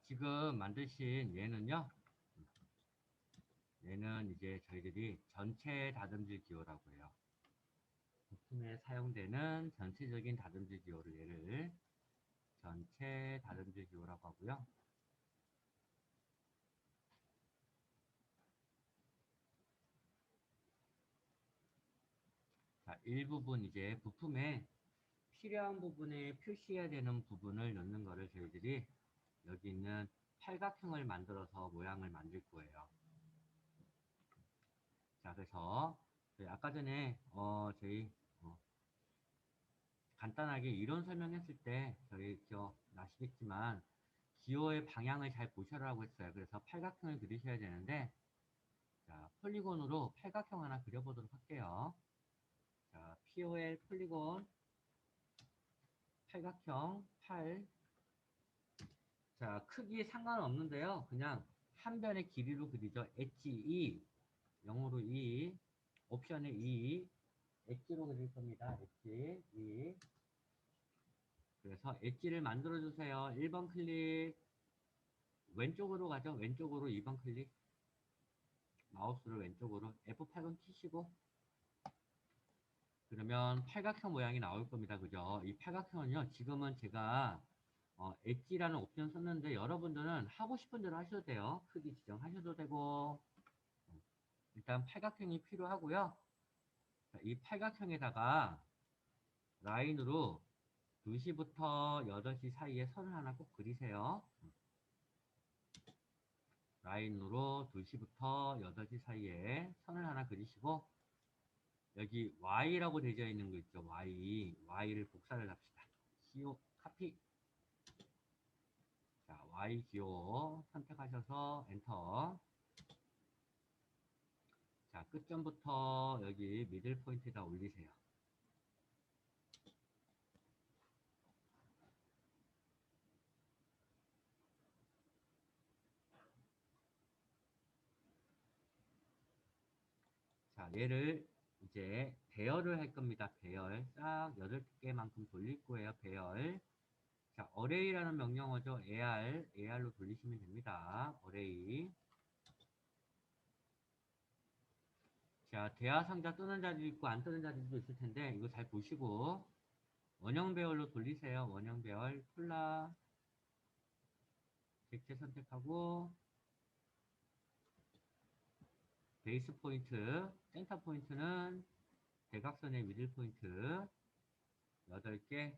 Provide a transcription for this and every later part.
지금 만드신 얘는요, 얘는 이제 저희들이 전체 다듬질 기호라고 해요. 부품에 사용되는 전체적인 다듬질 기호를 얘를 전체 다듬질 기호라고 하고요. 자, 일부분 이제 부품에 필요한 부분에 표시해야 되는 부분을 넣는 거를 저희들이 여기 있는 팔각형을 만들어서 모양을 만들 거예요. 자, 그래서 저희 아까 전에 저희 간단하게 이론 설명했을 때 저희 기억나시겠지만 기호의 방향을 잘 보셔라고 했어요. 그래서 팔각형을 그리셔야 되는데, 자, 폴리곤으로 팔각형 하나 그려보도록 할게요. 자, POL 폴리곤 팔각형 8. 자, 크기 상관없는데요. 그냥 한 변의 길이로 그리죠. H2, 0으로 2, 옵션에 2, 엣지로 그릴 겁니다. 엣지, 2. 그래서 엣지를 만들어 주세요. 1번 클릭. 왼쪽으로 가죠. 왼쪽으로 2번 클릭. 마우스를 왼쪽으로 F8번 키시고, 그러면 팔각형 모양이 나올 겁니다. 그죠? 이 팔각형은요, 지금은 제가 엣지라는 옵션 썼는데 여러분들은 하고 싶은 대로 하셔도 돼요. 크기 지정하셔도 되고. 일단 팔각형이 필요하고요. 자, 이 팔각형에다가 라인으로 2시부터 8시 사이에 선을 하나 꼭 그리세요. 라인으로 2시부터 8시 사이에 선을 하나 그리시고, 여기 Y라고 되어 있는 거 있죠. Y를 복사를 합시다. CO 카피. 자, Y 기호 선택하셔서 엔터. 자, 끝점부터 여기 미들 포인트에다 올리세요. 자, 얘를 이제 배열을 할 겁니다. 배열. 싹 8개만큼 돌릴 거예요. 배열. 자, array라는 명령어죠. ar로 돌리시면 됩니다. array. 자, 대화 상자 뜨는 자리도 있고 안 뜨는 자리도 있을 텐데 이거 잘 보시고 원형 배열로 돌리세요. 원형 배열 콜라 객체 선택하고 베이스 포인트, 센터 포인트는 대각선의 미들 포인트 8개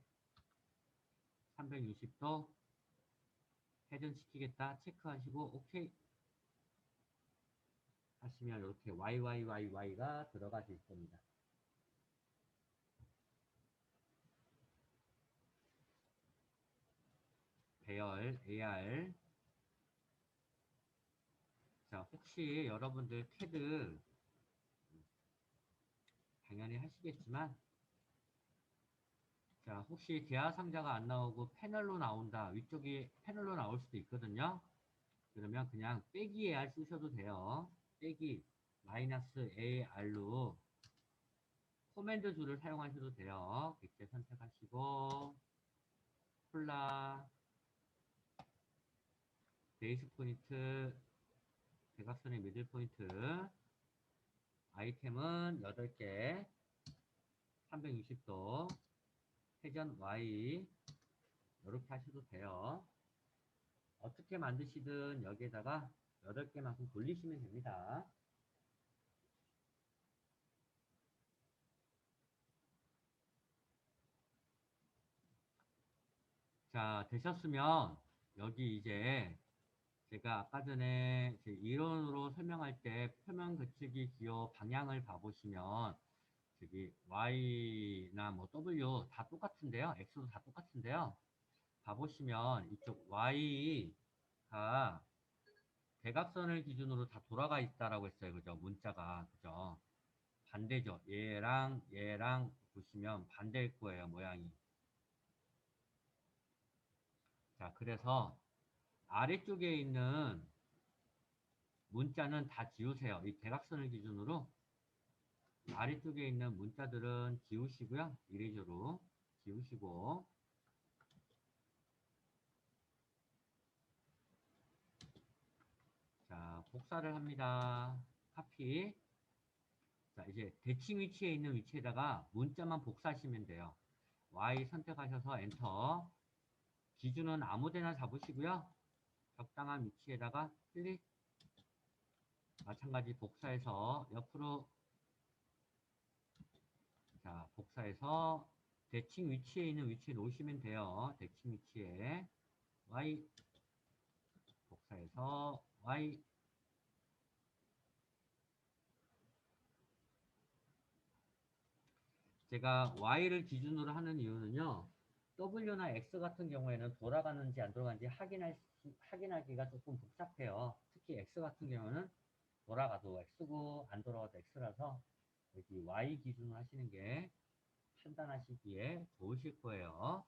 360도 회전시키겠다 체크하시고 오케이 하시면 이렇게 YYYY가 들어가실 겁니다. 배열 AR. 자, 혹시 여러분들 캐드 당연히 하시겠지만, 자, 혹시 대화 상자가 안 나오고 패널로 나온다. 위쪽이 패널로 나올 수도 있거든요. 그러면 그냥 빼기 AR 쓰셔도 돼요. 빼기 마이너스 AR로 코맨드 줄을 사용하셔도 돼요. 객체 선택하시고 콜라 베이스 포인트 대각선의 미들 포인트 아이템은 8개 360도 회전 Y 이렇게 하셔도 돼요. 어떻게 만드시든 여기에다가 8개만큼 돌리시면 됩니다. 자, 되셨으면 여기 이제 제가 아까 전에 제 이론으로 설명할 때 표면 그치기 기호 방향을 봐보시면 저기 Y나 뭐 W 다 똑같은데요. X도 다 똑같은데요. 봐보시면 이쪽 Y가 대각선을 기준으로 다 돌아가 있다라고 했어요. 그죠? 문자가. 그죠? 반대죠. 얘랑 보시면 반대일 거예요. 모양이. 자, 그래서 아래쪽에 있는 문자는 다 지우세요. 이 대각선을 기준으로 아래쪽에 있는 문자들은 지우시고요. 이리저로 지우시고 복사를 합니다. 카피. 자, 이제 대칭 위치에 있는 위치에다가 문자만 복사하시면 돼요. Y 선택하셔서 엔터. 기준은 아무데나 잡으시고요. 적당한 위치에다가 클릭. 마찬가지 복사해서 옆으로, 자, 복사해서 대칭 위치에 있는 위치에 놓으시면 돼요. 대칭 위치에 Y 복사해서 Y. 제가 Y를 기준으로 하는 이유는요. W나 X 같은 경우에는 돌아가는지 안 돌아가는지 확인하기가 조금 복잡해요. 특히 X 같은 경우는 돌아가도 X고 안 돌아가도 X라서 여기 Y 기준으로 하시는 게 판단하시기에 좋으실 거예요.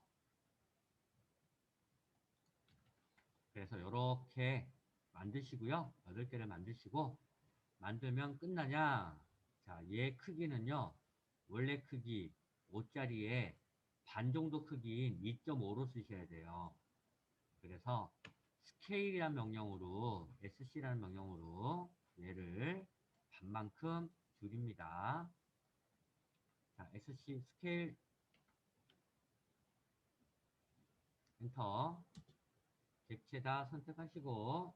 그래서 이렇게 만드시고요. 8개를 만드시고, 만들면 끝나냐? 자, 얘 크기는요. 원래 크기 5짜리에 반 정도 크기인 2.5로 쓰셔야 돼요. 그래서 스케일이라는 명령으로, sc라는 명령으로 얘를 반만큼 줄입니다. 자, sc 스케일 엔터. 객체다 선택하시고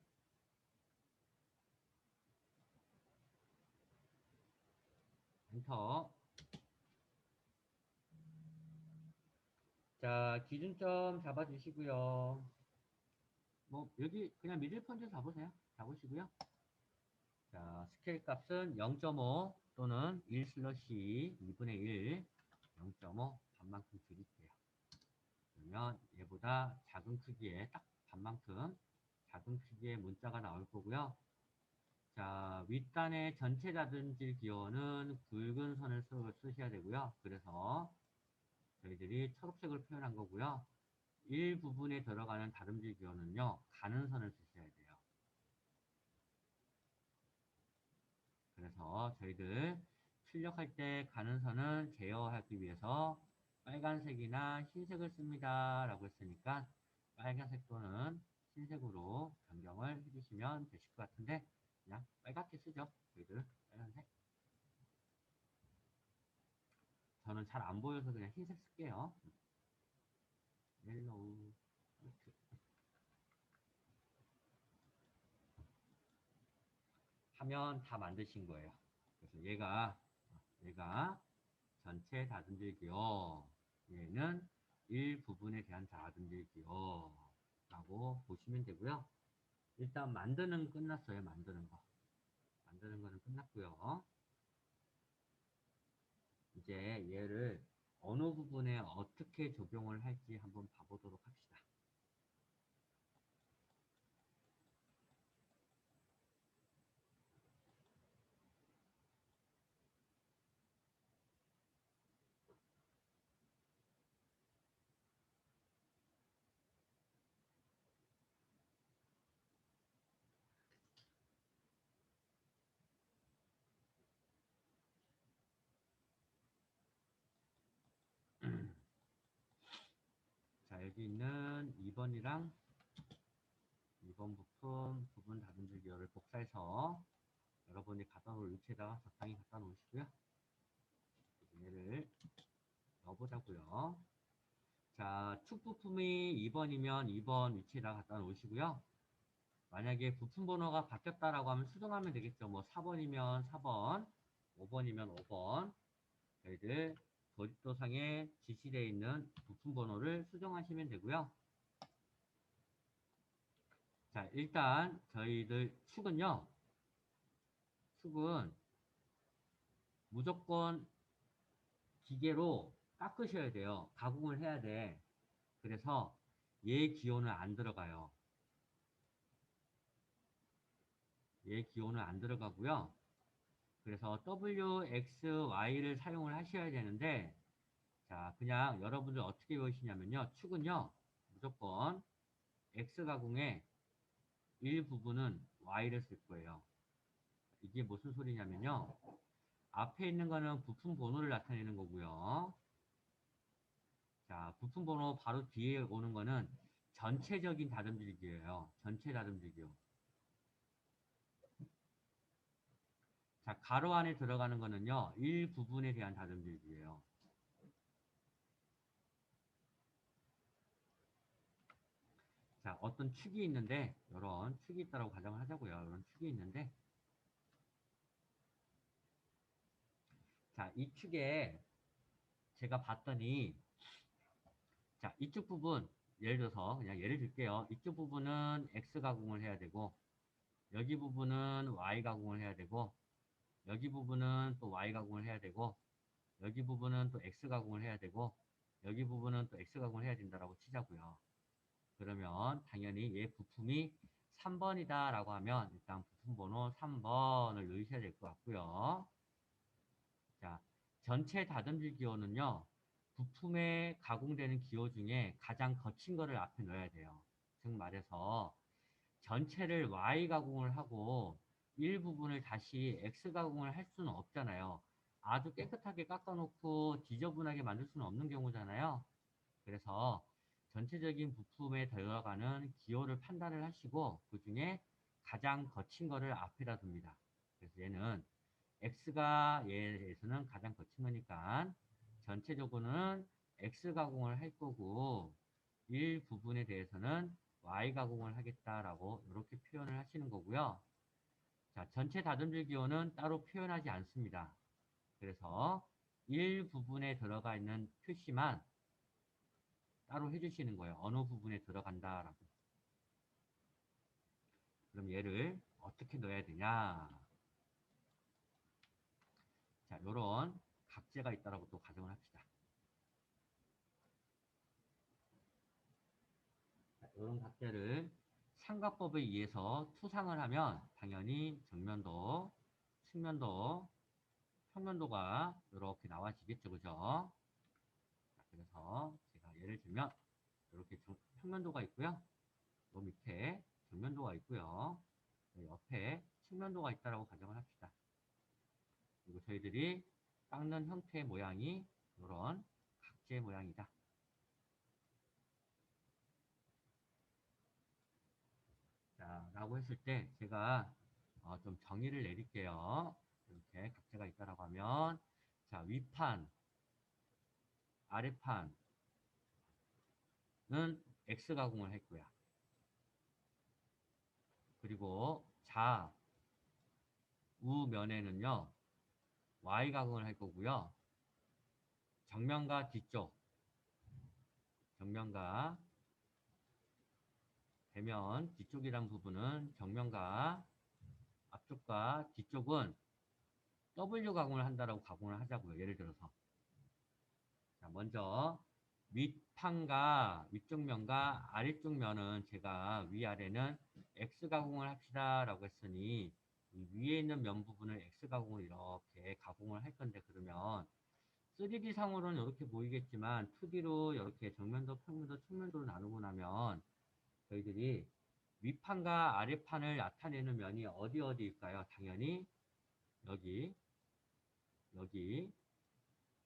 엔터. 자, 기준점 잡아주시고요. 뭐 여기 그냥 미들 펀드 잡으세요. 잡으시고요. 자, 스케일 값은 0.5 또는 1 슬러시 2분의 1, 0.5 반만큼 줄일게요. 그러면 얘보다 작은 크기에 딱 반만큼 작은 크기의 문자가 나올 거고요. 자, 윗단의 전체 다듬질 기호는 굵은 선을 쓰셔야 되고요. 그래서 저희들이 초록색을 표현한 거고요. 일부분에 들어가는 다듬질 기호는요, 가는 선을 쓰셔야 돼요. 그래서 저희들 출력할 때 가는 선은 제어하기 위해서 빨간색이나 흰색을 씁니다. 라고 했으니까 빨간색 또는 흰색으로 변경을 해주시면 되실 것 같은데, 그냥 빨갛게 쓰죠. 저희들 빨간색. 저는 잘 안 보여서 그냥 흰색 쓸게요. 옐로우. 이렇게. 하면 다 만드신 거예요. 그래서 얘가 전체 다듬질기요. 얘는 일부분에 대한 다듬질기요. 라고 보시면 되고요. 일단 만드는 끝났어요. 만드는 거. 만드는 거는 끝났고요. 이제 얘를 어느 부분에 어떻게 적용을 할지 한번 봐보도록 합시다. 자, 여기 있는 2번이랑 2번 부분 다듬질기호를 복사해서 여러분이 갖다 놓을 위치에다가 적당히 갖다 놓으시고요. 얘를 넣어보자고요. 자, 축 부품이 2번이면 2번 위치에다 갖다 놓으시고요. 만약에 부품 번호가 바뀌었다라고 하면 수정하면 되겠죠. 뭐 4번이면 4번, 5번이면 5번. 저희들 도집도상에 지시되어 있는 부품 번호를 수정하시면 되고요. 자, 일단 저희들 축은 무조건 기계로 깎으셔야 돼요. 가공을 해야 돼. 그래서 얘 기호는 안 들어가요. 얘 기호는 안 들어가고요. 그래서 W, X, Y를 사용을 하셔야 되는데, 자, 그냥 여러분들 어떻게 외우시냐면요. 축은요, 무조건 X 가공의 일부분은 Y를 쓸 거예요. 이게 무슨 소리냐면요. 앞에 있는 거는 부품 번호를 나타내는 거고요. 자, 부품 번호 바로 뒤에 오는 거는 전체적인 다듬질기예요. 전체 다듬질기요. 자, 가로 안에 들어가는 거는요, 일 부분에 대한 다듬질이에요. 자, 어떤 축이 있는데, 이런 축이 있다고 가정을 하자고요. 이런 축이 있는데, 자, 이 축에 제가 봤더니, 자, 이쪽 부분, 예를 들어서, 그냥 예를 들게요. 이쪽 부분은 X 가공을 해야 되고, 여기 부분은 Y 가공을 해야 되고, 여기 부분은 또 Y 가공을 해야 되고, 여기 부분은 또 X 가공을 해야 되고, 여기 부분은 또 X 가공을 해야 된다라고 치자고요. 그러면 당연히 얘 부품이 3번이다 라고 하면 일단 부품 번호 3번을 넣으셔야 될 것 같고요. 자, 전체 다듬질 기호는요, 부품에 가공되는 기호 중에 가장 거친 거를 앞에 넣어야 돼요. 즉 말해서 전체를 Y 가공을 하고 일부분을 다시 X 가공을 할 수는 없잖아요. 아주 깨끗하게 깎아놓고 지저분하게 만들 수는 없는 경우잖아요. 그래서 전체적인 부품에 들어가는 기호를 판단을 하시고 그 중에 가장 거친 거를 앞에다 둡니다. 그래서 얘는 X가 얘에 대해서는 가장 거친 거니까 전체적으로는 X 가공을 할 거고 일 부분에 대해서는 Y 가공을 하겠다라고 이렇게 표현을 하시는 거고요. 자, 전체 다듬질 기호는 따로 표현하지 않습니다. 그래서 일 부분에 들어가 있는 표시만 따로 해주시는 거예요. 어느 부분에 들어간다라고. 그럼 얘를 어떻게 넣어야 되냐? 자, 요런 각재가 있다라고 또 가정을 합시다. 자, 요런 각재를 삼각법에 의해서 투상을 하면 당연히 정면도, 측면도, 평면도가 이렇게 나와지겠죠, 그죠? 자, 그래서 제가 예를 들면 이렇게 평면도가 있고요. 요 밑에 정면도가 있고요. 옆에 측면도가 있다라고 가정을 합시다. 그리고 저희들이 깎는 형태의 모양이 이런 각재 모양이다. 자, 라고 했을 때 제가 좀 정의를 내릴게요. 이렇게 각재가 있다라고 하면 자, 위판, 아래판은 X 가공을 했고요. 그리고 좌우면에는요, Y 가공을 할 거고요. 정면과 뒤쪽, 정면과 대면 뒤쪽이란 부분은 정면과 앞쪽과 뒤쪽은 W 가공을 한다라고 가공을 하자고요. 예를 들어서. 자, 먼저 윗판과 위쪽 면과 아래쪽 면은 제가 위아래는 X 가공을 합시다라고 했으니 이 위에 있는 면 부분을 X 가공을 이렇게 가공을 할 건데 그러면 3D 상으로는 이렇게 보이겠지만 2D로 이렇게 정면도, 평면도, 측면도로 나누고 나면 저희들이 윗판과 아래판을 나타내는 면이 어디 어디일까요? 당연히 여기, 여기,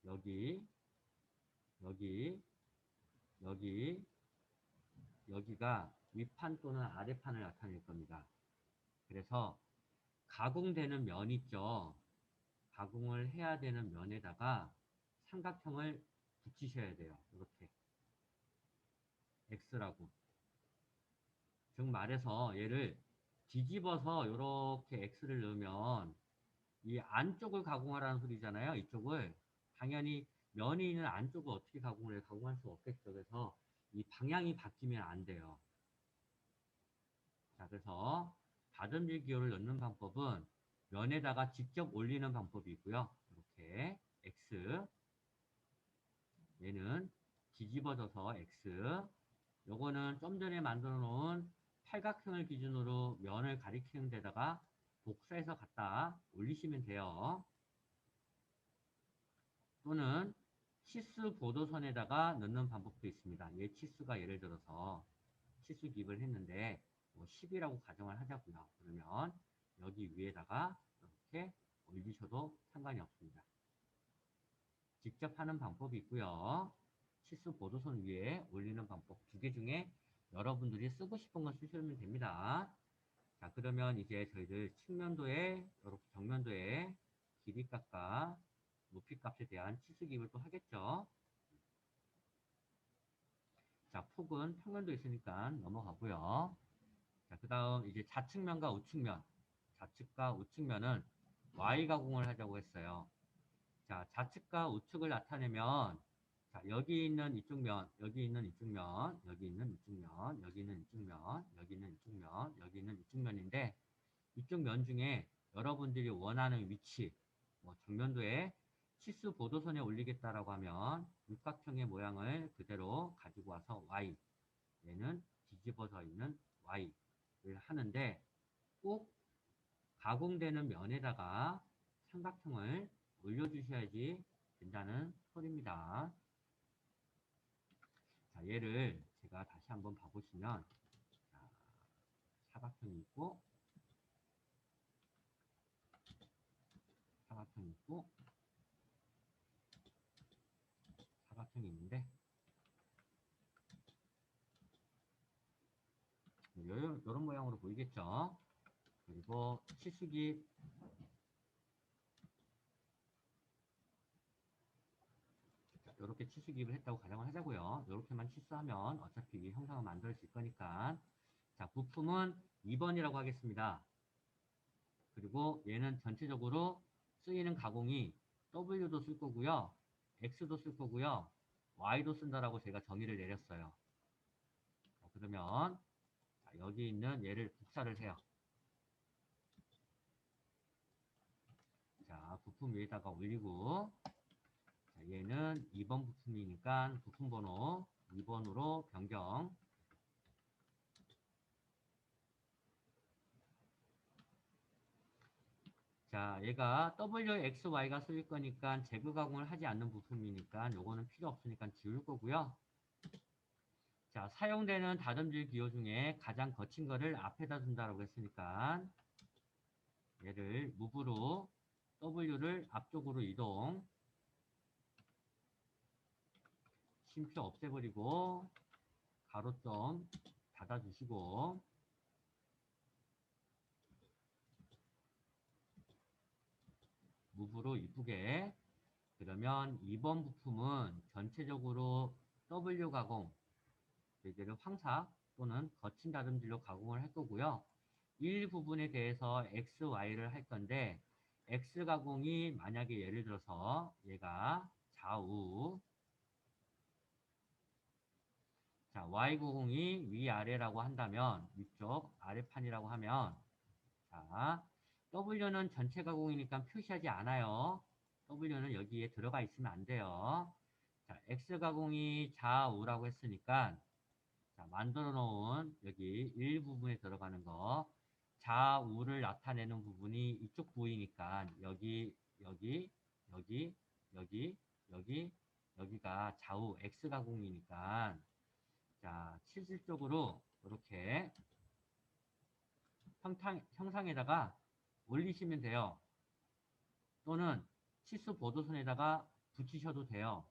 여기, 여기, 여기, 여기가 윗판 또는 아래판을 나타낼 겁니다. 그래서 가공되는 면 있죠. 가공을 해야 되는 면에다가 삼각형을 붙이셔야 돼요. 이렇게 X라고. 즉 말해서 얘를 뒤집어서 이렇게 X를 넣으면 이 안쪽을 가공하라는 소리잖아요. 이쪽을. 당연히 면이 있는 안쪽을 어떻게 가공을 해? 가공할 수 없겠죠. 그래서 이 방향이 바뀌면 안 돼요. 자, 그래서 다듬질 기호를 넣는 방법은 면에다가 직접 올리는 방법이 있고요. 이렇게 X, 얘는 뒤집어져서 X, 요거는 좀 전에 만들어 놓은 팔각형을 기준으로 면을 가리키는 데다가 복사해서 갖다 올리시면 돼요. 또는 치수 보도선에다가 넣는 방법도 있습니다. 얘 치수가 예를 들어서 치수 기입을 했는데 뭐 10이라고 가정을 하자고요. 그러면 여기 위에다가 이렇게 올리셔도 상관이 없습니다. 직접 하는 방법이 있고요. 치수 보도선 위에 올리는 방법 두 개 중에 여러분들이 쓰고 싶은 걸 쓰시면 됩니다. 자, 그러면 이제 저희들 측면도에, 이렇게 정면도에 길이값과 높이값에 대한 치수기입을 또 하겠죠. 자, 폭은 평면도 있으니까 넘어가고요. 자, 그 다음 이제 좌측면과 우측면. 좌측과 우측면은 Y 가공을 하자고 했어요. 자, 좌측과 우측을 나타내면, 자, 여기 있는 이쪽 면, 여기 있는 이쪽 면, 여기 있는 이쪽 면, 여기 있는 이쪽 면, 여기 있는 이쪽 면, 여기 있는 이쪽 면인데, 이쪽 면 중에 여러분들이 원하는 위치, 뭐 정면도에 치수 보도선에 올리겠다라고 하면 육각형의 모양을 그대로 가지고 와서 Y, 얘는 뒤집어져 있는 Y를 하는데 꼭 가공되는 면에다가 삼각형을 올려주셔야지 된다는 소리입니다. 자, 얘를 제가 다시 한번 봐보시면, 자, 사각형이 있고, 사각형이 있고, 사각형이 있는데, 이런 모양으로 보이겠죠? 그리고 치수기, 이렇게 치수기입을 했다고 가정을 하자고요. 이렇게만 치수하면 어차피 이 형상은 만들어질 거니까. 자, 부품은 2번이라고 하겠습니다. 그리고 얘는 전체적으로 쓰이는 가공이 W도 쓸 거고요. X도 쓸 거고요. Y도 쓴다라고 제가 정의를 내렸어요. 자, 그러면 자, 여기 있는 얘를 복사를 해요. 자, 부품 위에다가 올리고, 자, 얘는 2번 부품이니까 부품 번호 2번으로 변경. 자, 얘가 WXY가 쓰일 거니까 제거 가공을 하지 않는 부품이니까 요거는 필요 없으니까 지울 거고요. 자, 사용되는 다듬질 기호 중에 가장 거친 거를 앞에다 둔다라고 했으니까 얘를 무브로 W를 앞쪽으로 이동, 쉼표 없애버리고 가로점 닫아주시고, 무브로 이쁘게. 그러면 2번 부품은 전체적으로 W 가공, 얘를 황삭 또는 거친 다듬질로 가공을 할 거고요. 일부분에 대해서 X, Y를 할 건데, X 가공이 만약에 예를 들어서 얘가 좌우, 자, Y 가공이 위아래라고 한다면, 위쪽 아래판이라고 하면, 자, W는 전체 가공이니까 표시하지 않아요. W는 여기에 들어가 있으면 안 돼요. 자, X 가공이 좌우라고 했으니까, 자, 만들어 놓은 여기 일부분에 들어가는 거, 좌우를 나타내는 부분이 이쪽 부위니까 여기, 여기, 여기, 여기, 여기, 여기가 좌우 X 가공이니까, 자, 실질적으로 이렇게 형상에다가 올리시면 돼요. 또는 치수 보도선에다가 붙이셔도 돼요.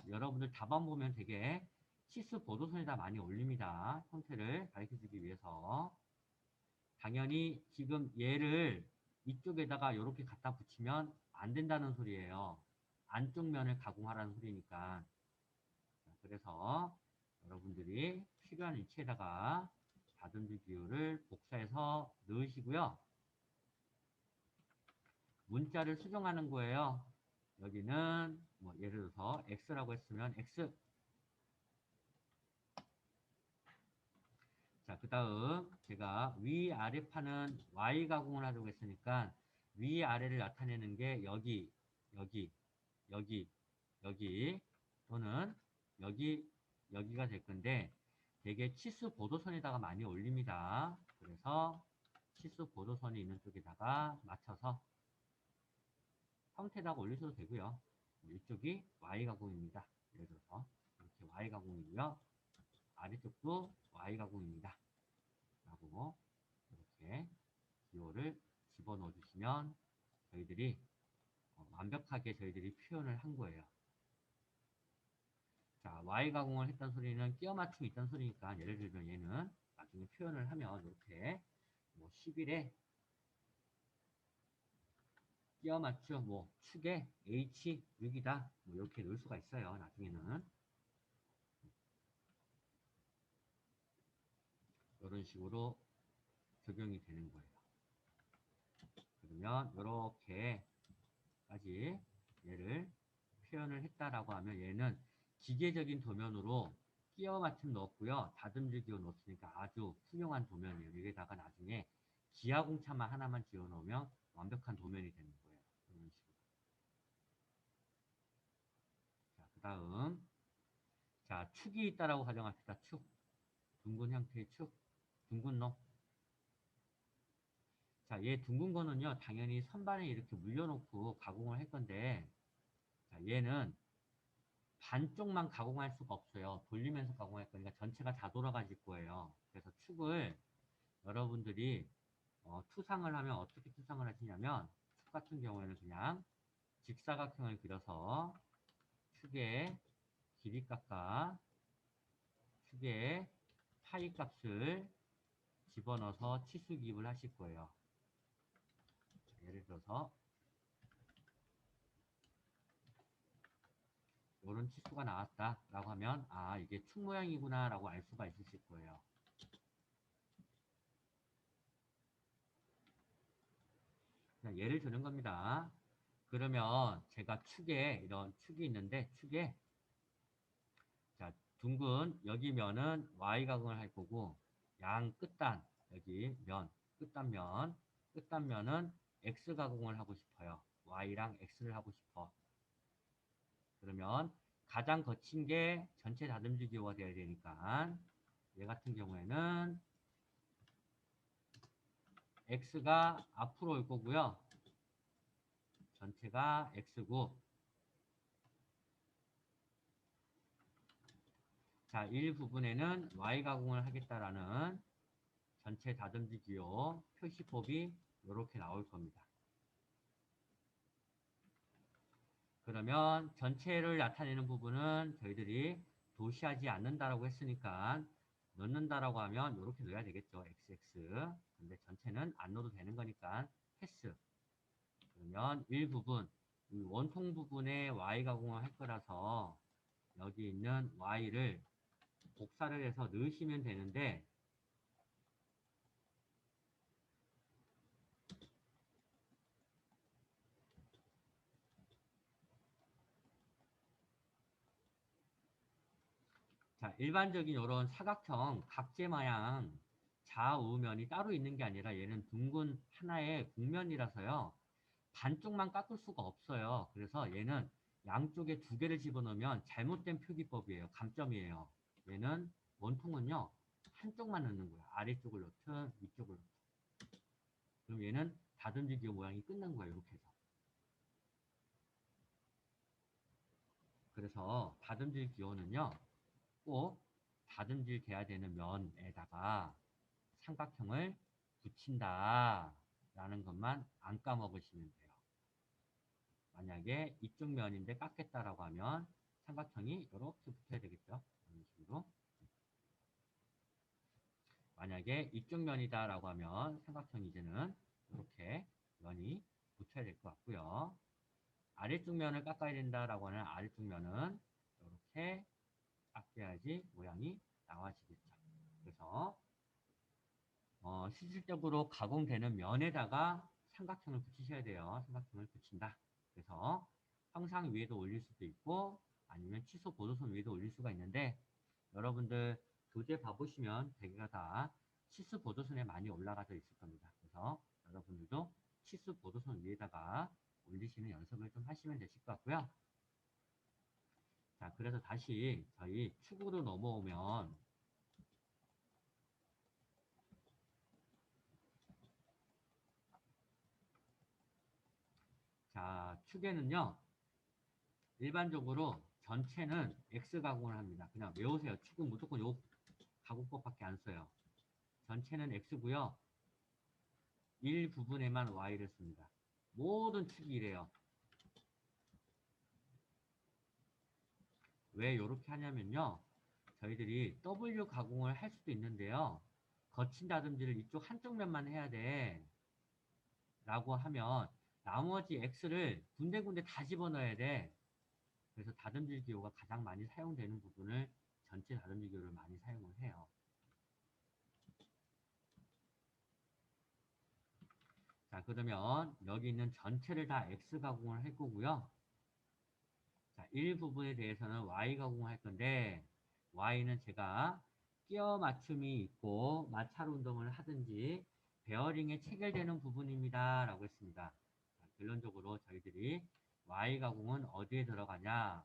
여러분들 답안 보면 되게 치수 보도선에다 많이 올립니다. 형태를 가르쳐주기 위해서. 당연히 지금 얘를 이쪽에다가 이렇게 갖다 붙이면 안 된다는 소리예요. 안쪽 면을 가공하라는 소리니까. 그래서 여러분들이 필요한 위치에다가 다듬질 기호를 복사해서 넣으시고요. 문자를 수정하는 거예요. 여기는 뭐 예를 들어서 X라고 했으면 X. 자, 그 다음 제가 위아래 판은 Y 가공을 하려고 했으니까 위아래를 나타내는 게 여기, 여기, 여기, 여기 또는 여기, 여기가 될 건데 되게 치수 보도선에다가 많이 올립니다. 그래서 치수 보도선이 있는 쪽에다가 맞춰서 형태에다가 올리셔도 되고요. 이쪽이 Y 가공입니다. 예를 들어서 이렇게 Y 가공이고요. 아래쪽도 Y 가공입니다. 라고 이렇게 기호를 집어넣어 주시면 저희들이 완벽하게 저희들이 표현을 한 거예요. 자, Y 가공을 했던 소리는 끼워 맞춤이 있다는 소리니까 예를 들면 얘는 나중에 표현을 하면 이렇게 뭐 11에 끼워 맞춰 뭐 축에 H 6이다. 뭐 이렇게 넣을 수가 있어요. 나중에는 이런 식으로 적용이 되는 거예요. 그러면 이렇게까지 얘를 표현을 했다라고 하면 얘는 기계적인 도면으로 끼워 맞춤 넣었고요. 다듬질 기호 넣었으니까 아주 훌륭한 도면이에요. 여기다가 나중에 기하공차만 하나만 지어 놓으면 완벽한 도면이 되는 거예요. 이런 식으로. 자, 그 다음. 자, 축이 있다라고 가정합시다. 축. 둥근 형태의 축. 둥근 놈. 자, 얘 둥근 거는요, 당연히 선반에 이렇게 물려놓고 가공을 할 건데, 자, 얘는 반쪽만 가공할 수가 없어요. 돌리면서 가공할 거니까 전체가 다 돌아가질 거예요. 그래서 축을 여러분들이 투상을 하면 어떻게 투상을 하시냐면, 축 같은 경우에는 그냥 직사각형을 그려서 축의 길이 깎아 축의 파이 값을 집어넣어서 치수 기입을 하실 거예요. 예를 들어서 이런 치수가 나왔다라고 하면 아 이게 축 모양이구나 라고 알 수가 있으실 거예요. 예를 드는 겁니다. 그러면 제가 축에 이런 축이 있는데 축에 자 둥근 여기 면은 Y 가공을 할 거고 양 끝단 여기 면 끝단면은 X 가공을 하고 싶어요. Y랑 X를 하고 싶어. 그러면 가장 거친 게 전체 다듬질 기호가 되어야 되니까 얘 같은 경우에는 X가 앞으로 올 거고요. 전체가 X고 자, 일부분에는 Y 가공을 하겠다라는 전체 다듬지 기호 표시법이 이렇게 나올 겁니다. 그러면 전체를 나타내는 부분은 저희들이 도시하지 않는다라고 했으니까 넣는다라고 하면 이렇게 넣어야 되겠죠. XX. 근데 전체는 안 넣어도 되는 거니까 패스. 그러면 일부분, 이 원통 부분에 Y 가공을 할 거라서 여기 있는 Y를 복사를 해서 넣으시면 되는데 자, 일반적인 이런 사각형 각재 마냥 좌우면이 따로 있는 게 아니라 얘는 둥근 하나의 곡면이라서요. 반쪽만 깎을 수가 없어요. 그래서 얘는 양쪽에 두 개를 집어넣으면 잘못된 표기법이에요. 감점이에요. 얘는 원통은요. 한쪽만 넣는 거예요. 아래쪽을 넣든 위쪽을 넣든. 그럼 얘는 다듬지 기호 모양이 끝난 거예요. 이렇게 해서. 그래서 다듬질 기호는요. 꼭 다듬질 돼야 되는 면에다가 삼각형을 붙인다 라는 것만 안 까먹으시면 돼요. 만약에 이쪽 면인데 깎겠다라고 하면 삼각형이 이렇게 붙어야 되겠죠. 이런 식으로. 만약에 이쪽 면이다 라고 하면 삼각형 이제는 이렇게 면이 붙어야 될 것 같고요. 아래쪽 면을 깎아야 된다라고 하는 아래쪽 면은 이렇게 깎여야지 모양이 나와지겠죠. 그래서 실질적으로 가공되는 면에다가 삼각형을 붙이셔야 돼요. 삼각형을 붙인다. 그래서 형상 위에도 올릴 수도 있고 아니면 취소 보조선 위에도 올릴 수가 있는데 여러분들 교재 봐보시면 대개가 다 치수 보조선에 많이 올라가져 있을 겁니다. 그래서 여러분들도 치수 보조선 위에다가 올리시는 연습을 좀 하시면 되실 것 같고요. 자, 그래서 다시 저희 축으로 넘어오면 자, 축에는요. 일반적으로 전체는 X 가공을 합니다. 그냥 외우세요. 축은 무조건 요 가공법밖에 안 써요. 전체는 X고요. 일부분에만 Y를 씁니다. 모든 축이 이래요. 왜 이렇게 하냐면요. 저희들이 W 가공을 할 수도 있는데요. 거친 다듬질을 이쪽 한쪽 면만 해야 돼 라고 하면 나머지 X를 군데군데 다 집어넣어야 돼. 그래서 다듬질 기호가 가장 많이 사용되는 부분을 전체 다듬질 기호를 많이 사용을 해요. 자, 그러면 여기 있는 전체를 다 X 가공을 할 거고요. 자, 일부분에 대해서는 Y 가공을 할 건데 Y는 제가 끼워 맞춤이 있고 마찰 운동을 하든지 베어링에 체결되는 부분입니다 라고 했습니다. 자, 결론적으로 저희들이 Y 가공은 어디에 들어가냐?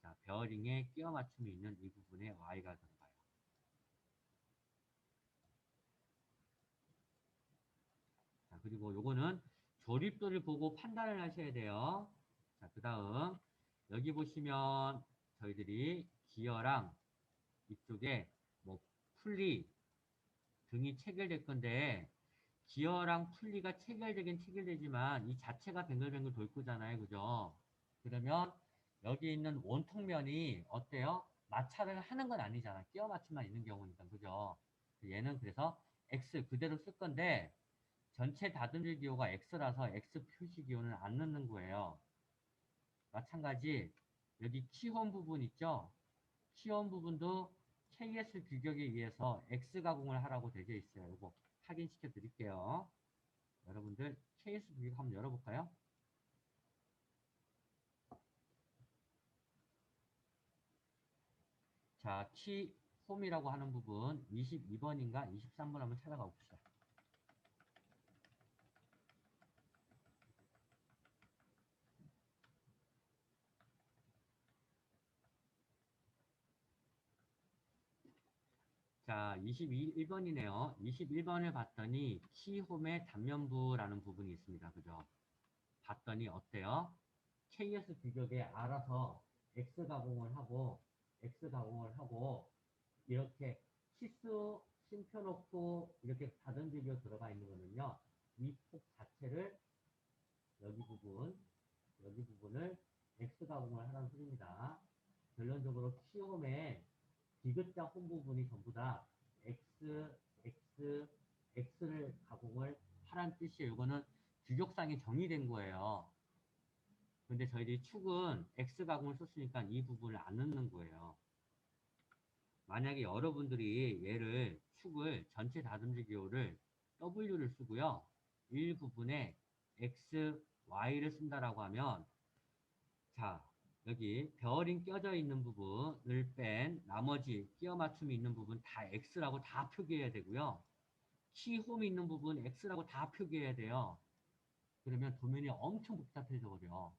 자, 베어링에 끼워 맞춤이 있는 이 부분에 Y가 들어가요. 자, 그리고 요거는 조립도를 보고 판단을 하셔야 돼요. 자, 그 다음 여기 보시면 저희들이 기어랑 이쪽에 뭐 풀리 등이 체결될 건데 기어랑 풀리가 체결되긴 체결되지만 이 자체가 뱅글뱅글 돌 거잖아요. 그죠? 그러면 여기 있는 원통면이 어때요? 마찰을 하는 건 아니잖아. 끼워 맞춤만 있는 경우니까. 그죠? 얘는 그래서 X 그대로 쓸 건데 전체 다듬질 기호가 X라서 X 표시 기호는 안 넣는 거예요. 마찬가지 여기 키홈 부분 있죠? 키홈 부분도 KS 규격에 의해서 X 가공을 하라고 되어 있어요. 이거 확인시켜 드릴게요. 여러분들 KS 규격 한번 열어볼까요? 자, 키홈이라고 하는 부분 22번인가 23번 한번 찾아가 봅시다. 자, 21번이네요. 21번을 봤더니 키홈의 단면부라는 부분이 있습니다. 그죠? 봤더니 어때요? KS 규격에 알아서 X 가공을 하고, 이렇게 치수 심펴놓고 이렇게 다듬질로 들어가 있는 거는요, 이 폭 자체를 여기 부분, 여기 부분을 X 가공을 하라는 소리입니다. 결론적으로 키홈의 디귿자 홈 부분이 전부 다 X, X, X를 가공을 하라는 뜻이에요. 이거는 규격상에 정의된 거예요. 근데 저희들이 축은 X 가공을 썼으니까 이 부분을 안 넣는 거예요. 만약에 여러분들이 얘를 축을 전체 다듬질 기호를 W를 쓰고요. 일부분에 X, Y를 쓴다라고 하면 자, 여기 베어링 껴져 있는 부분을 뺀 나머지 끼워 맞춤이 있는 부분 다 X라고 다 표기해야 되고요. 키홈이 있는 부분 X라고 다 표기해야 돼요. 그러면 도면이 엄청 복잡해져 버려.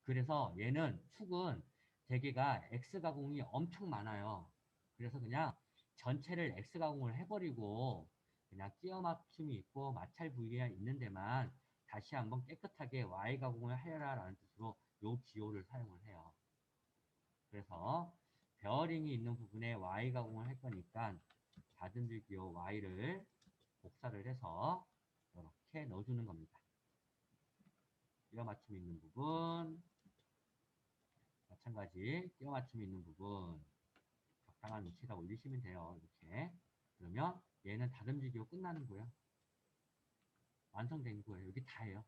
그래서 얘는 축은 대개가 X 가공이 엄청 많아요. 그래서 그냥 전체를 X 가공을 해버리고 그냥 끼워 맞춤이 있고 마찰 부위가 있는 데만 다시 한번 깨끗하게 Y 가공을 하여라 라는 뜻으로 요 기호를 사용을 해요. 그래서 베어링이 있는 부분에 Y 가공을 할 거니까 다듬질 기호 Y를 복사를 해서 이렇게 넣어주는 겁니다. 끼워 맞춤이 있는 부분 마찬가지 끼워 맞춤이 있는 부분 적당한 위치에다 올리시면 돼요. 이렇게 그러면 얘는 다듬질 기호 끝나는 거예요. 완성된 거예요. 여기 다예요.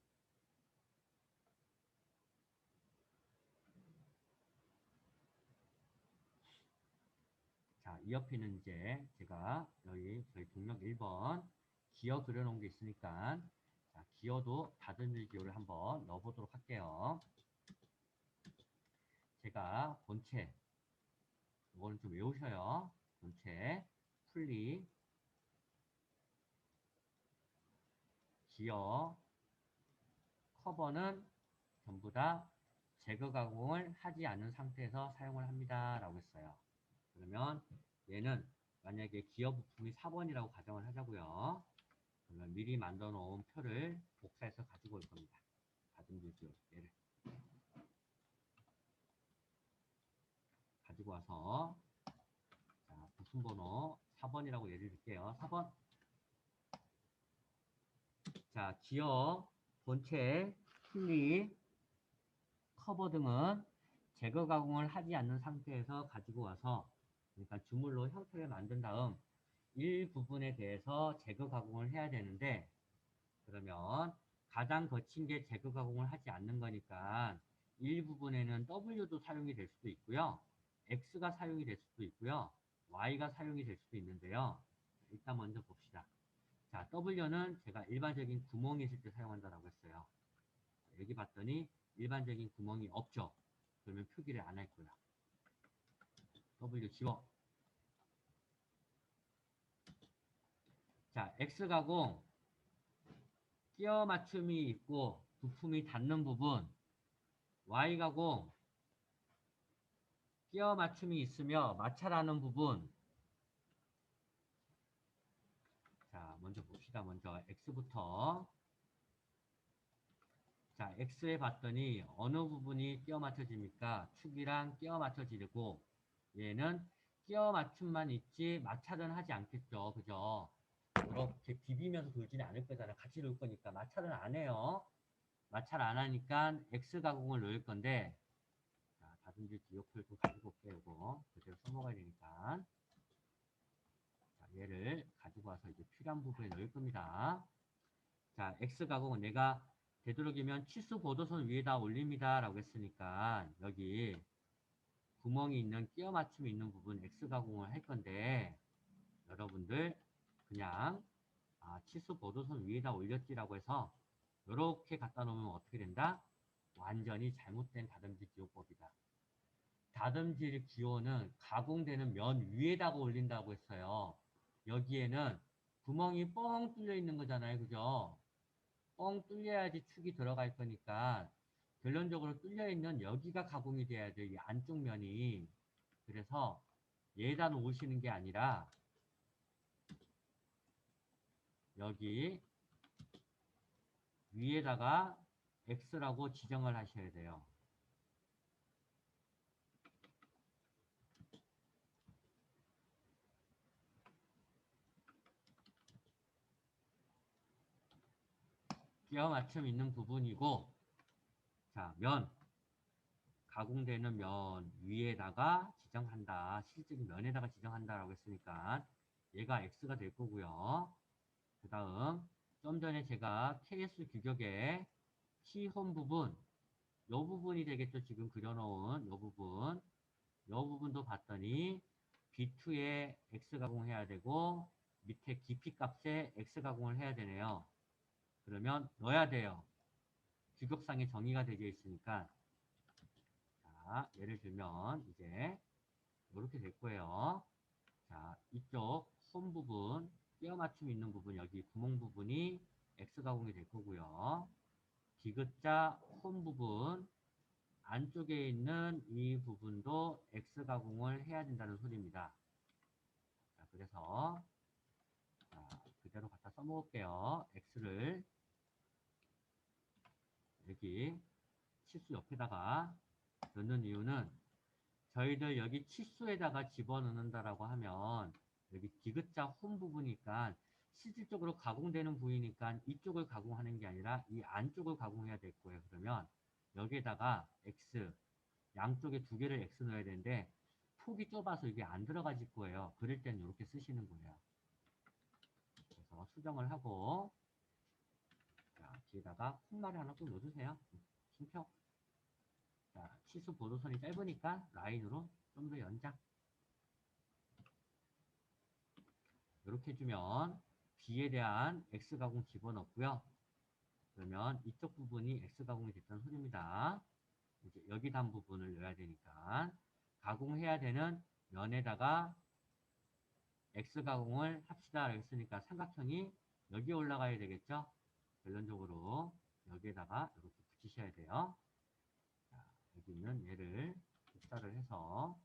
자, 이 옆에는 이제 제가 여기 저희 동력 1번 기어 그려놓은 게 있으니까 자, 기어도 다듬질 기호를 한번 넣어보도록 할게요. 제가 본체 이거는 좀 외우셔요. 본체, 풀리, 기어, 커버는 전부 다 제거 가공을 하지 않은 상태에서 사용을 합니다. 라고 했어요. 그러면 얘는 만약에 기어 부품이 4번이라고 가정을 하자고요. 그러면 미리 만들어 놓은 표를 복사해서 가지고 올 겁니다. 다듬질 기호 얘를 가지고 와서 자, 부품 번호 4번이라고 예를 들게요. 4번. 자, 기어, 본체, 풀리, 커버 등은 제거 가공을 하지 않는 상태에서 가지고 와서 그러니까 주물로 형태를 만든 다음 일부분에 대해서 제거 가공을 해야 되는데, 그러면 가장 거친 게 제거 가공을 하지 않는 거니까 일부분에는 W도 사용이 될 수도 있고요. X가 사용이 될 수도 있고요. Y가 사용이 될 수도 있는데요. 일단 먼저 봅시다. 자, W는 제가 일반적인 구멍이 있을 때 사용한다라고 했어요. 여기 봤더니 일반적인 구멍이 없죠. 그러면 표기를 안 할 거야. W 지워. 자, X 가공 끼워 맞춤이 있고 부품이 닿는 부분, Y 가공 끼워 맞춤이 있으며 마찰하는 부분. 자, 먼저 봅시다. 먼저 X부터. 자, X에 봤더니 어느 부분이 끼워 맞춰집니까? 축이랑 끼워 맞춰지고, 얘는 끼워 맞춤만 있지 마찰은 하지 않겠죠. 그죠? 이렇게 비비면서 돌지는 않을 거잖아. 같이 돌 거니까 마찰은 안 해요. 마찰 안 하니까 X 가공을 넣을 건데, 자, 다듬질 기호표도 가지고 올게요. 이거 그대로 써먹어야 되니까. 자, 얘를 가지고 와서 이제 필요한 부분에 넣을 겁니다. 자, X 가공은 내가 되도록이면 치수 보도선 위에다 올립니다. 라고 했으니까 여기 구멍이 있는 끼워 맞춤이 있는 부분 X 가공을 할 건데, 여러분들 그냥 치수 보도선 위에다 올렸지라고 해서 이렇게 갖다 놓으면 어떻게 된다? 완전히 잘못된 다듬질 기호법이다. 다듬질 기호는 가공되는 면 위에다가 올린다고 했어요. 여기에는 구멍이 뻥 뚫려 있는 거잖아요. 그죠? 뻥 뚫려야지 축이 들어갈 거니까 결론적으로 뚫려 있는 여기가 가공이 돼야 돼요. 이 안쪽 면이. 그래서 얘에다 놓으시는 게 아니라 여기 위에다가 X라고 지정을 하셔야 돼요. 끼워 맞춤 있는 부분이고, 자, 면. 가공되는 면 위에다가 지정한다. 실질적인 면에다가 지정한다라고 했으니까 얘가 X가 될 거고요. 그 다음 좀 전에 제가 KS 규격의 T홈 부분, 요 부분이 되겠죠. 지금 그려놓은 요 부분. 요 부분도 봤더니 B2에 X 가공해야 되고 밑에 깊이 값에 X 가공을 해야 되네요. 그러면 넣어야 돼요. 규격상의 정의가 되어 있으니까. 자, 예를 들면 이제 이렇게 될 거예요. 자, 이쪽 홈 부분, 끼워 맞춤 있는 부분, 여기 구멍 부분이 X 가공이 될 거고요. 디귿자 홈 부분, 안쪽에 있는 이 부분도 X 가공을 해야 된다는 소리입니다. 자, 그래서 그대로 갖다 써먹을게요. X를 여기 치수 옆에다가 넣는 이유는 저희들 여기 치수에다가 집어넣는다라고 하면 여기 디귿자 홈 부분이니까 실질적으로 가공되는 부위니까 이쪽을 가공하는 게 아니라 이 안쪽을 가공해야 될 거예요. 그러면 여기에다가 X, 양쪽에 두 개를 X 넣어야 되는데 폭이 좁아서 이게 안 들어가질 거예요. 그럴 땐 이렇게 쓰시는 거예요. 그래서 수정을 하고, 자, 뒤에다가 콤마를 하나 또 넣어주세요. 심표. 자, 치수 보도선이 짧으니까 라인으로 좀 더 연장. 이렇게 해주면 B에 대한 X 가공 집어넣고요. 그러면 이쪽 부분이 X 가공이 됐다는 소리입니다. 이제 여기 단 부분을 넣어야 되니까 가공해야 되는 면에다가 X 가공을 합시다. 했으니까 삼각형이 여기 올라가야 되겠죠? 결론적으로 여기에다가 이렇게 붙이셔야 돼요. 자, 여기 있는 얘를 복사를 해서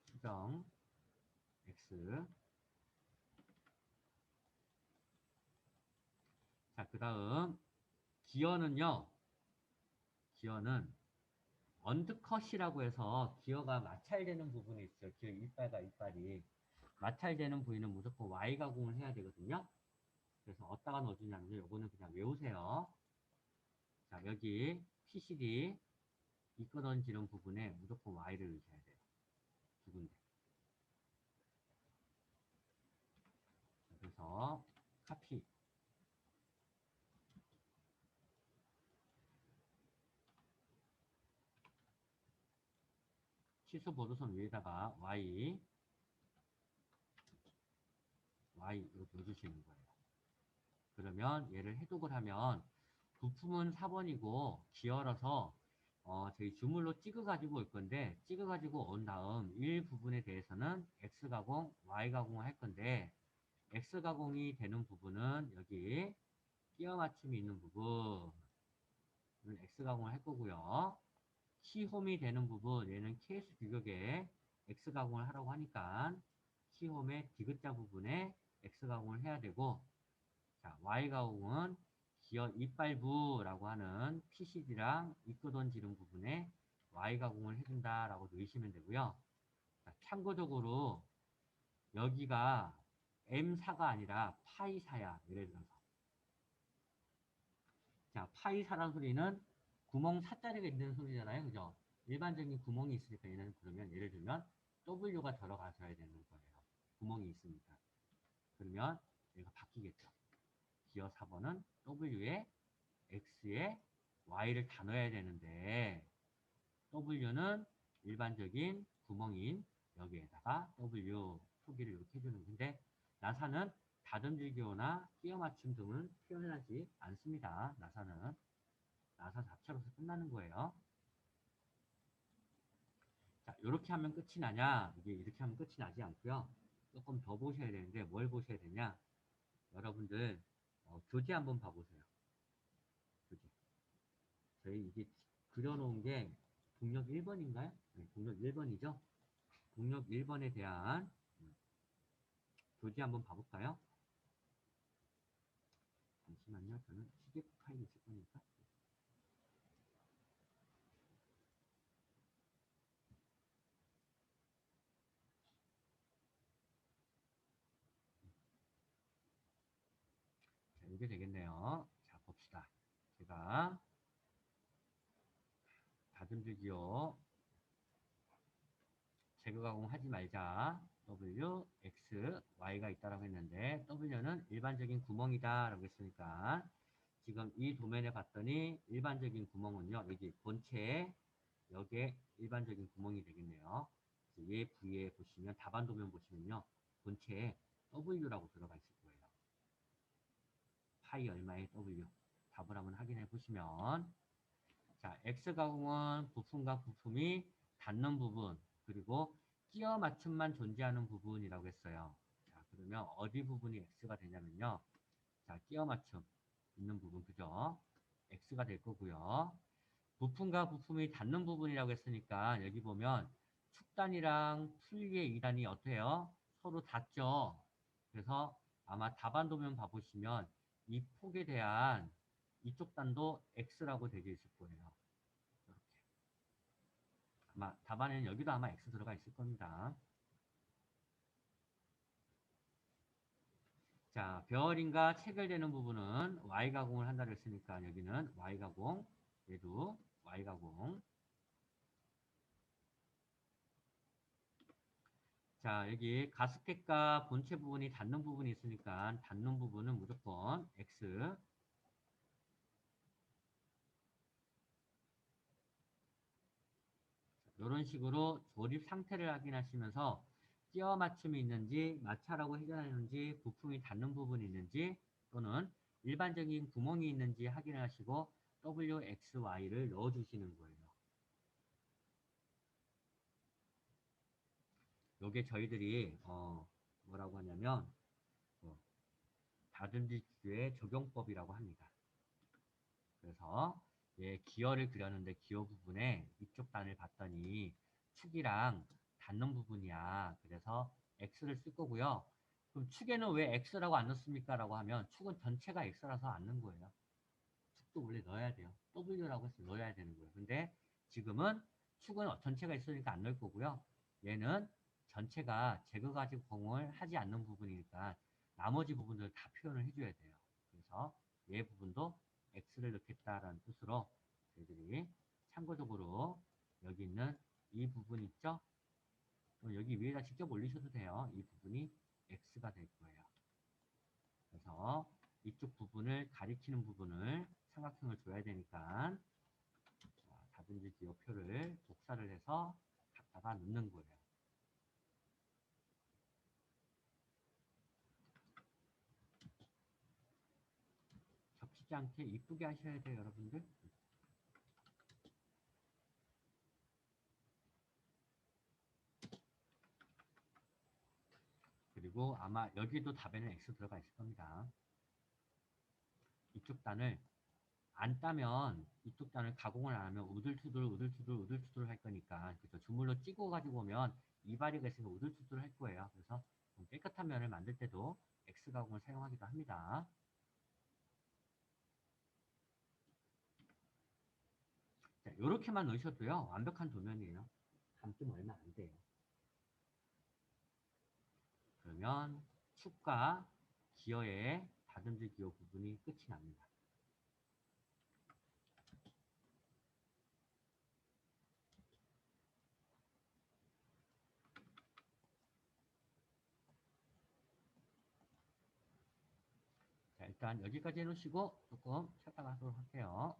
수정 X. 자, 그 다음 기어는요. 기어는 언드컷이라고 해서 기어가 마찰되는 부분이 있어요. 기어 이빨과 이빨이 마찰되는 부위는 무조건 Y 가공을 해야 되거든요. 그래서 어디다가 넣어주냐면요. 요거는 그냥 외우세요. 자, 여기 PCD 이끌어지는 부분에 무조건 Y를 넣으셔야 돼요. 두 군데. 그래서 카피. 치수 보도선 위에다가 Y 이렇게 넣어주시는 거예요. 그러면 얘를 해독을 하면 부품은 4번이고 기어러서 저희 주물로 찍어가지고 올 건데 찍어가지고 온 다음 일부분에 대해서는 X 가공, Y 가공을 할 건데 X 가공이 되는 부분은 여기 끼어 맞춤이 있는 부분은 X 가공을 할 거고요. 키 홈이 되는 부분 얘는 KS 규격에 X 가공을 하라고 하니까 키 홈의 디귿자 부분에 X 가공을 해야 되고 자, Y 가공은 기어 이빨부라고 하는 PCD랑 이끄던 지름 부분에 Y 가공을 해준다라고 넣으시면 되고요. 자, 참고적으로 여기가 M4가 아니라 파이4야. 예를 들어서. 자, 파이4란 소리는 구멍 4자리가 있는 소리잖아요. 그죠? 일반적인 구멍이 있으니까 얘는 그러면 예를 들면 W가 들어가셔야 되는 거예요. 구멍이 있으니까. 그러면 얘가 바뀌겠죠. 기어 4번은 W에 X에 Y를 다 넣어야 되는데 W는 일반적인 구멍인 여기에다가 W 표기를 이렇게 해주는 건데 나사는 다듬질기호나 끼어 맞춤 등은 표현하지 않습니다. 나사는 나사 자체로서 끝나는 거예요. 자, 이렇게 하면 끝이 나냐? 이게 이렇게 하면 끝이 나지 않고요. 조금 더 보셔야 되는데 뭘 보셔야 되냐? 여러분들 교재 한번 봐보세요. 교재. 저희 이게 그려놓은 게 동력 1번인가요? 네, 동력 1번이죠? 동력 1번에 대한 교재 한번 봐볼까요? 잠시만요. 저는 PDF 파일이 있을 거니까. 자, 이게 되겠네요. 자, 봅시다. 제가 다듬질기호 제거 가공하지 말자. W, X, Y가 있다라고 했는데 W는 일반적인 구멍이다 라고 했으니까 지금 이 도면에 봤더니 일반적인 구멍은요. 여기 본체에 여기에 일반적인 구멍이 되겠네요. 얘 부위에 보시면 답안 도면 보시면요. 본체에 W라고 들어가 있을 거예요. 파이 얼마의 W. 답을 한번 확인해 보시면 자, X 가공은 부품과 부품이 닿는 부분 그리고 끼어 맞춤만 존재하는 부분이라고 했어요. 자, 그러면 어디 부분이 X가 되냐면요. 자, 끼어 맞춤 있는 부분 그죠? X가 될 거고요. 부품과 부품이 닿는 부분이라고 했으니까 여기 보면 축단이랑 풀리의 2단이 어때요? 서로 닿죠? 그래서 아마 답안 도면 봐보시면 이 폭에 대한 이쪽 단도 X라고 되어 있을 거예요. 이렇게. 아마 답안에는 여기도 아마 X 들어가 있을 겁니다. 자, 베어링과 체결되는 부분은 Y 가공을 한다고 했으니까 여기는 Y 가공, 얘도 Y 가공. 자, 여기 가스켓과 본체 부분이 닿는 부분이 있으니까 닿는 부분은 무조건 X. 이런 식으로 조립 상태를 확인하시면서 끼워 맞춤이 있는지, 마찰하고 해결하는지, 부품이 닿는 부분이 있는지, 또는 일반적인 구멍이 있는지 확인하시고 W, X, Y를 넣어주시는 거예요. 요게 저희들이 뭐라고 하냐면 다듬기 기교의 적용법이라고 합니다. 그래서 기어를 그렸는데 기어 부분에 이쪽 단을 봤더니 축이랑 닿는 부분이야. 그래서 X를 쓸 거고요. 그럼 축에는 왜 X라고 안 넣습니까? 라고 하면 축은 전체가 X라서 안 넣은 거예요. 축도 원래 넣어야 돼요. W라고 해서 넣어야 되는 거예요. 근데 지금은 축은 전체가 있으니까 안 넣을 거고요. 얘는 전체가 제거 가지고 공을 하지 않는 부분이니까 나머지 부분들을 다 표현을 해줘야 돼요. 그래서 얘 부분도 X를 넣겠다라는 뜻으로 저희들이 참고적으로 여기 있는 이 부분 있죠? 여기 위에다 직접 올리셔도 돼요. 이 부분이 x가 될 거예요. 그래서 이쪽 부분을 가리키는 부분을 삼각형을 줘야 되니까 다듬지 기호표를 복사를 해서 갖다가 넣는 거예요. 겹치지 않게 이쁘게 하셔야 돼요, 여러분들. 그리고 아마 여기도 답에는 X 들어가 있을 겁니다. 이쪽 단을 안 따면 이쪽 단을 가공을 안 하면 우들투들 할 거니까 그죠? 주물로 찍어 가지고 오면 이발이가 있으면 우들투들 할 거예요. 그래서 깨끗한 면을 만들 때도 X 가공을 사용하기도 합니다. 자, 요렇게만 넣으셔도요 완벽한 도면이에요. 감점 얼마 안 돼요. 그러면 축과 기어의 다듬질 기어 부분이 끝이 납니다. 자, 일단 여기까지 해놓으시고 조금 쉬었다 가도록 할게요.